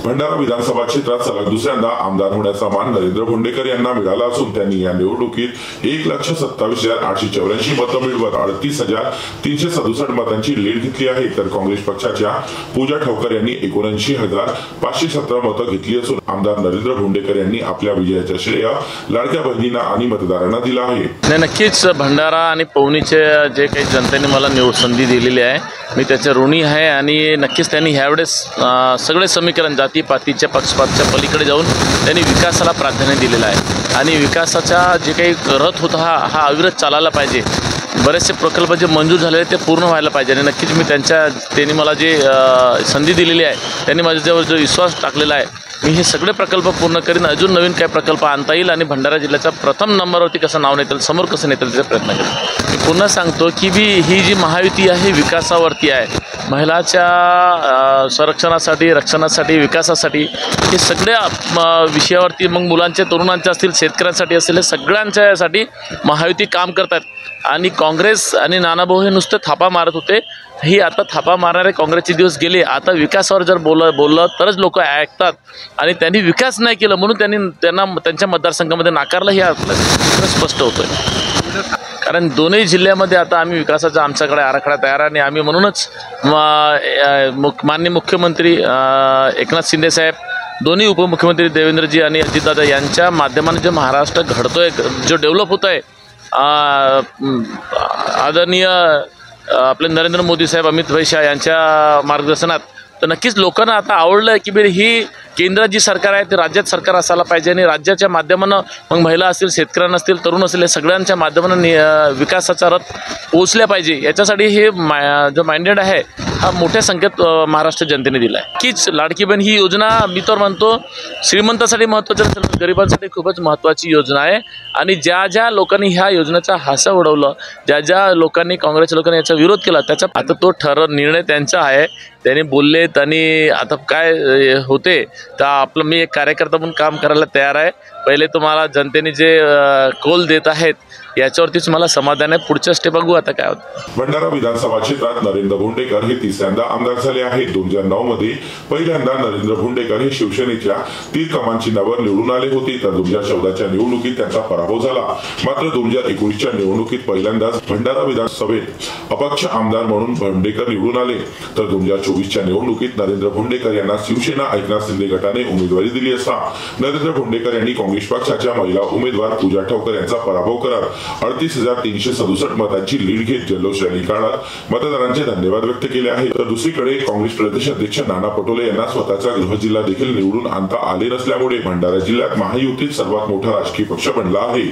भंडारा विधानसभा क्षेत्रात सलग दुसऱ्यांदा आमदार होण्याचा मान नरेंद्र भोंडेकर यांना मिळाला असून त्यांनी या निवडणुकीत 1,27,884 मतं मिळवत 38,367 मतांची लीड घेतली आहे। तर काँग्रेस पक्षाच्या पूजा ठावकर यांनी 79,517 मतं घेतली असून आमदार नरेंद्र भोंडेकर यांनी आपल्या विजयाचे श्रेय लाडक्या बहिणींना आणि मतदारांना दिला आहे। नक्कीच भंडारा आणि पवनीचे जे काही जनतेने मला निवड संधी दिलेली आहे मी त्याचे ऋणी आहे आणि नक्कीच त्यांनी ह्यावेळेस सगळे समीकरण जातीपातीच्या पक्षपातच्या पलीकडे जाऊन त्यांनी विकासाला प्राधान्य दिलेलं आहे आणि विकासाचा जे काही रथ होता हा अविरत चालायला पाहिजे। बरेचसे प्रकल्प जे मंजूर झालेले ते पूर्ण व्हायला पाहिजे आणि नक्कीच मी त्यांनी मला जे संधी दिलेली आहे त्यांनी माझ्यावर जो विश्वास टाकलेला आहे मी हे सगळे प्रकल्प पूर्ण करीन। अजून नवीन काय प्रकल्प आणता येईल आणि भंडारा जिल्ह्याचा प्रथम नंबरवरती कसं नाव नेता येईल समोर कसं नेता येईल त्याचा प्रयत्न करेन। मी पुन्हा सांगतो की ही जी महायुती आहे विकासावरती आहे, महिलाच्या संरक्षणासाठी रक्षणासाठी विकासासाठी हे सगळ्या विषयावरती मग मुलांच्या तरुणांच्या असतील शेतकऱ्यांसाठी असेल हे सगळ्यांच्यासाठी महायुती काम करतात आणि काँग्रेस आणि नानाभाऊ हे नुसते थापा मारत होते। ही आता थापा मारणारे काँग्रेसचे दिवस गेले। आता विकासावर जर बोललं तरच लोक ऐकतात आणि त्यांनी विकास नाही केलं म्हणून त्यांना त्यांच्या मतदारसंघामध्ये नाकारलं हे आपल्याला स्पष्ट होतं। कारण दोन्ही जिल्ह्यामध्ये आता आम्ही विकासाचा आमच्याकडे आराखडा तयार आहे आणि आम्ही म्हणूनच माननीय मुख्यमंत्री एकनाथ शिंदे साहेब, दोन्ही उपमुख्यमंत्री देवेंद्रजी आणि अजितदादा यांच्या माध्यमाने जे महाराष्ट्र घडतोय, जो डेव्हलप होत आहे, आदरणीय आपले नरेंद्र मोदी साहेब, अमित भाई शाह यांच्या मार्गदर्शनात तर नक्कीच लोकांना आता आवडलं की बी ही केंद्रात जी सरकार आहे ते राज्यात सरकार असायला पाहिजे आणि राज्याच्या माध्यमानं मग महिला असतील, शेतकऱ्यांना असतील, तरुण असतील, हे सगळ्यांच्या माध्यमानं विकासाचा रथ पोहोचल्या पाहिजे याच्यासाठी हे जो माइंडेड आहे हा मोठ्या संख्येत महाराष्ट्र जनतेने दिला आहे। कीच लाडकी बहीण ही योजना मी तर म्हणतो श्रीमंतासाठी महत्त्वाची नसेल पण गरिबांसाठी खूपच महत्त्वाची योजना आहे आणि ज्या लोकांनी ह्या योजनेचा हासा उडवलं, ज्या लोकांनी काँग्रेसच्या लोकांनी याचा विरोध केला त्याचा आता तो निर्णय त्यांचा आहे। त्यांनी बोलले आणि आता काय होते तर आपलं मी एक कार्यकर्ता म्हणून काम करायला तयार आहे। पहिले तुम्हाला जनतेने जे कौल देत आहेत याच्यावरतीच मला समाधान आहे। पुढच्या स्टेप बघू आता काय होतं। भंडारा विधानसभा क्षेत्रात नरेंद्र भोंडेकर हे तिसऱ्यांदा आमदार झाले आहेत। 2009 मध्ये पहिल्यांदा नरेंद्र भोंडेकर हे शिवसेनेच्या तीर कमान चिन्हावर निवडून आले होते तर 2014च्या निवडणुकीत त्यांचा पराभव झाला। मात्र 2019च्या निवडणुकीत पहिल्यांदाच भंडारा विधानसभेत अपक्ष आमदार म्हणून भोंडेकर निवडून आले तर 2024च्या निवडणुकीत नरेंद्र भोंडेकर यांना शिवसेना एकनाथ शिंदे गटाने उमेदवारी दिली असता नरेंद्र भोंडेकर यांनी काँग्रेस पक्षाच्या महिला उमेदवार पूजा ठावकर यांचा पराभव करत 38,367 मतांची लीड घेत जल्लोष रॅली काढत मतदारांचे धन्यवाद व्यक्त केले आहेत। तर दुसरीकडे काँग्रेस प्रदेश अध्यक्ष नाना पटोले यांना स्वतःचा गृह जिल्हा देखील निवडून आणता आले नसल्यामुळे भंडारा जिल्ह्यात महायुतीत सर्वात मोठा राजकीय पक्ष बनला आहे।